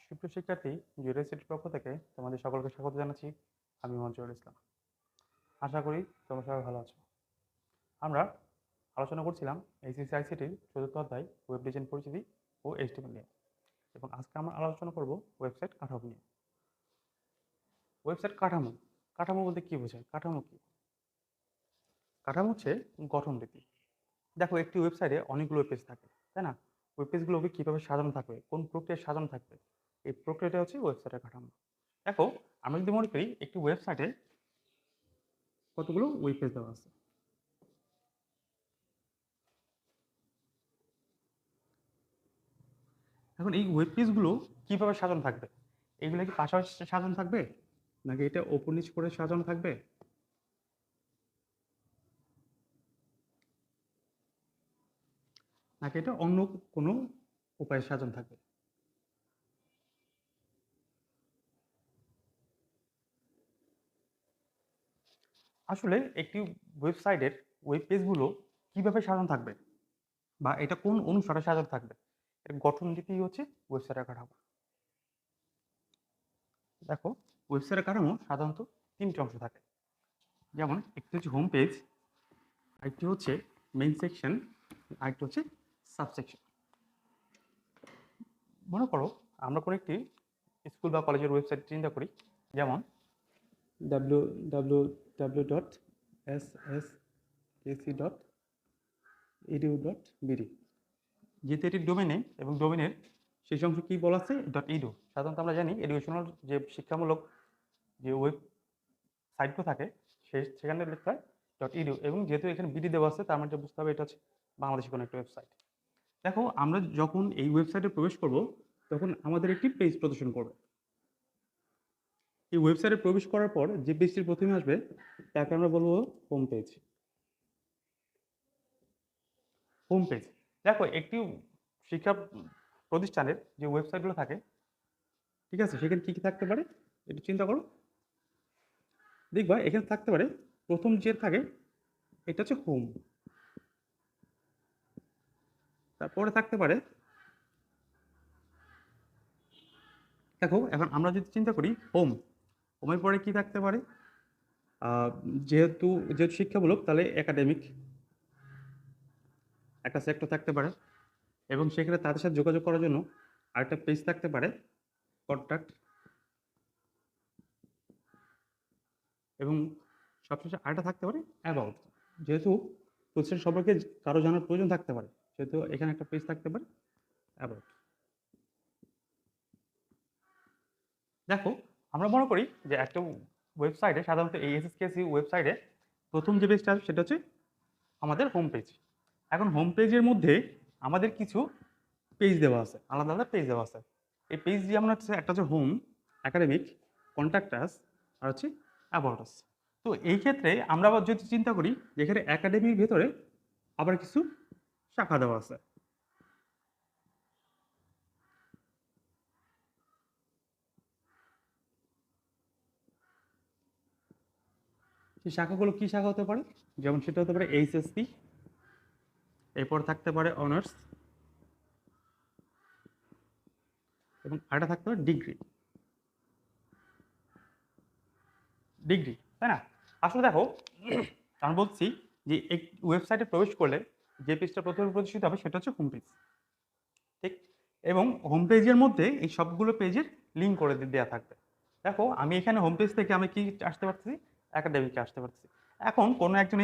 সুপ্রিয় শিক্ষার্থী, জহির আইসিটির পক্ষ থেকে তোমাদের সকলকে স্বাগত জানাচ্ছি। আমি মঞ্জুরুল ইসলাম। আশা করি তোমরা সবাই ভালো আছো। আমরা আলোচনা করছিলাম এইচএসসি আইসিটির চতুর্থ অধ্যায় ওয়েব ডিজাইন পরিচিতি ও এইচটিএমএল নিয়ে, এবং আজকে আমরা আলোচনা করব ওয়েবসাইট কাঠামো নিয়ে। ওয়েবসাইট কাঠামো কাঠামো বলতে কী বোঝায়? কাঠামো কি? কাঠামো হচ্ছে গঠন রীতি। দেখো, একটি ওয়েবসাইটে অনেকগুলো পেজ থাকে, তাই না? ওই পেজগুলোকে কীভাবে সাজানো থাকবে, কোন প্রক্রিয়ায় সাজানো থাকবে, এই প্রক্রিয়াটা হচ্ছে ওয়েবসাইটের কাঠামো। দেখো, আমরা যদি মনে করি একটি ওয়েবসাইটে কতগুলো ওয়েব পেজ দেওয়া আছে। এখন এই ওয়েব পেজগুলো কীভাবে সাজানো থাকবে? এগুলো কি পাশাপাশি সাজানো থাকবে, নাকি এটা ওপর নিচ করে সাজানো থাকবে, নাকি এটা অন্য কোনো উপায়ে সাজানো থাকবে? আসলে একটি ওয়েবসাইটের ওয়েব পেজগুলো কীভাবে সাজানো থাকবে বা এটা কোন অনুসারে সাজানো থাকবে, এর গঠন রীতি হচ্ছে ওয়েবসাইটের কাঠামো। দেখো, ওয়েবসাইটের কাঠামো সাধারণত তিনটি অংশ থাকে। যেমন একটি হচ্ছে হোম পেজ, আরেকটি হচ্ছে মেইন সেকশন, আরেকটি হচ্ছে সাবসেকশন। মনে করো আমরা কোনো একটি স্কুল বা কলেজের ওয়েবসাইট চিন্তা করি, যেমন www.sskc.edu.bd। যেহেতু এটি ডোমেনে এবং ডোমেনের শেষ অংশ কী বলা আছে? .edu। সাধারণত আমরা জানি এডুকেশনাল যে শিক্ষামূলক যে ওয়েব সাইটগুলো থাকে সেখানে লেখা হয় .edu, এবং যেহেতু এখানে বিডি দেওয়া আছে তার মানে বুঝতে হবে এটা হচ্ছে বাংলাদেশি কোনো একটা ওয়েবসাইট। দেখো, আমরা যখন এই ওয়েবসাইটে প্রবেশ করব তখন আমাদের একটি পেজ প্রদর্শন করবে। এই ওয়েবসাইটে প্রবেশ করার পর যে পেজটি প্রথমে আসবে তাকে আমরা বলবো হোম পেজ। Home page. দেখো, একটি শিক্ষা প্রতিষ্ঠানের যে ওয়েবসাইটগুলো থাকে, ঠিক আছে, সেখানে কী কী থাকতে পারে একটু চিন্তা করো। দেখবা এখানে থাকতে পারে, প্রথম যে থাকে এটা হচ্ছে হোম, তারপরে থাকতে পারে, দেখো এখন আমরা যদি চিন্তা করি হোমের পরে কি থাকতে পারে, যেহেতু শিক্ষামূলক তাহলে একাডেমিক একটা সেক্টর থাকতে পারে, এবং সেখানে তাদের সাথে যোগাযোগ করার জন্য আরেকটা পেজ থাকতে পারে কন্ট্যাক্ট, এবং সবশেষে আরেকটা থাকতে পারে অ্যাবাউট। যেহেতু প্রতিষ্ঠান সম্পর্কে কারো জানার প্রয়োজন থাকতে পারে, সেহেতু এখানে একটা পেজ থাকতে পারে অ্যাবাউট। দেখো, আমরা মনে করি যে একটা ওয়েবসাইটে সাধারণত এই HSC ওয়েবসাইটে প্রথম যে পেজটা আসবে সেটা হচ্ছে আমাদের হোম পেজ। এখন হোম পেজের মধ্যে আমাদের কিছু পেজ দেওয়া আছে, আলাদা আলাদা পেজ দেওয়া আছে। এই পেজ দিয়ে আমরা হচ্ছে একটা হচ্ছে হোম, একাডেমিক, কন্ট্যাক্ট আস, আর হচ্ছে অ্যাবাউট আস। তো এই ক্ষেত্রে আমরা আবার যদি চিন্তা করি যেখানে একাডেমির ভেতরে আবার কিছু শাখা দেওয়া আছে। সেই শাখাগুলো কী শাখা হতে পারে? যেমন সেটা হতে পারে HSC, এরপর থাকতে পারে অনার্স, এবং আরেকটা থাকতে পারে ডিগ্রি, তাই না? আসলে দেখো, আমি বলছি যে এক ওয়েবসাইটে প্রবেশ করলে যে পেজটা প্রথমে প্রদর্শিত হবে সেটা হচ্ছে হোম পেজ, ঠিক? এবং হোম পেজের মধ্যে এই সবগুলো পেজের লিঙ্ক করে দেওয়া থাকবে। দেখো, আমি এখানে হোম পেজ থেকে আমি কি আসতে পারছি? একাডেমিকে আসতে পারছি। এখন কোনো একজন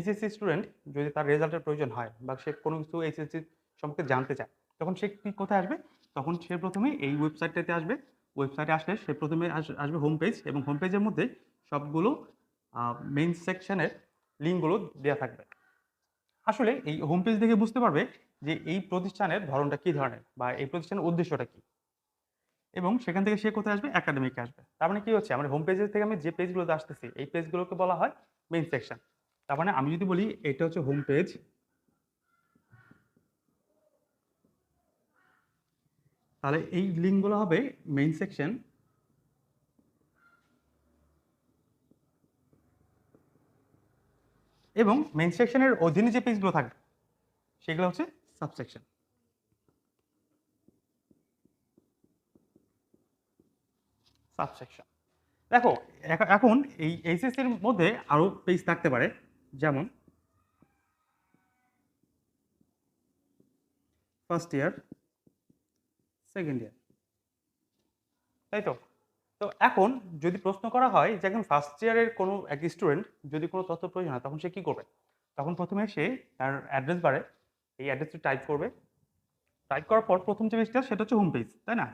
HSC স্টুডেন্ট যদি তার রেজাল্টের প্রয়োজন হয় বা সে কোনো কিছু HSC সম্পর্কে জানতে চায়, তখন সে কি কোথায় আসবে? তখন সে প্রথমে এই ওয়েবসাইটটাতে আসবে। ওয়েবসাইটে আসলে সে প্রথমে আসবে হোম পেজ, এবং হোম পেজের মধ্যে সবগুলো মেইন সেকশনের লিঙ্কগুলো দেওয়া থাকবে। আসলে এই হোম পেজ দেখে বুঝতে পারবে যে এই প্রতিষ্ঠানের ধরনটা কী ধরনের বা এই প্রতিষ্ঠানের উদ্দেশ্যটা কী, এবং সেখান থেকে সে কোথায় আসবে? একাডেমিকে আসবে। তার মানে কি হচ্ছে, আমার হোম পেজের থেকে আমি যে পেজগুলোতে আসতেছি এই পেজগুলোকে বলা হয় মেইন সেকশন। তার মানে আমি যদি বলি এটা হচ্ছে হোম পেজ, তাহলে এই লিঙ্কগুলো হবে মেইন সেকশন, এবং মেইন সেকশনের অধীনে যে পেজগুলো থাকবে সেগুলো হচ্ছে সাবসেকশন। সাবসেকশন। দেখো এখন এই এইচএসসির মধ্যে আরও পেজ থাকতে পারে, যেমন ফার্স্ট ইয়ার, সেকেন্ড ইয়ার, তাই তো। তো এখন যদি প্রশ্ন করা হয় যে এখন ফার্স্ট ইয়ারের কোনো এক স্টুডেন্ট যদি কোনো তথ্য প্রয়োজন হয় তখন সে কী করবে, তখন প্রথমে সে তার অ্যাড্রেস বারে এই অ্যাড্রেসটি টাইপ করবে। টাইপ করার পর প্রথম যে পেজটা সেটা হচ্ছে হোম পেজ, তাই না?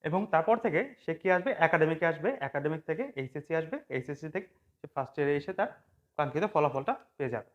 এবং তারপর থেকে সে কি আসবে, একাডেমিকে আসবে, একাডেমিক থেকে এইচএসসি আসবে, এইচএসসি থেকে সে ফার্স্ট ইয়ারে এসে তার কাঙ্ক্ষিত ফলাফলটা পেয়ে যাবে।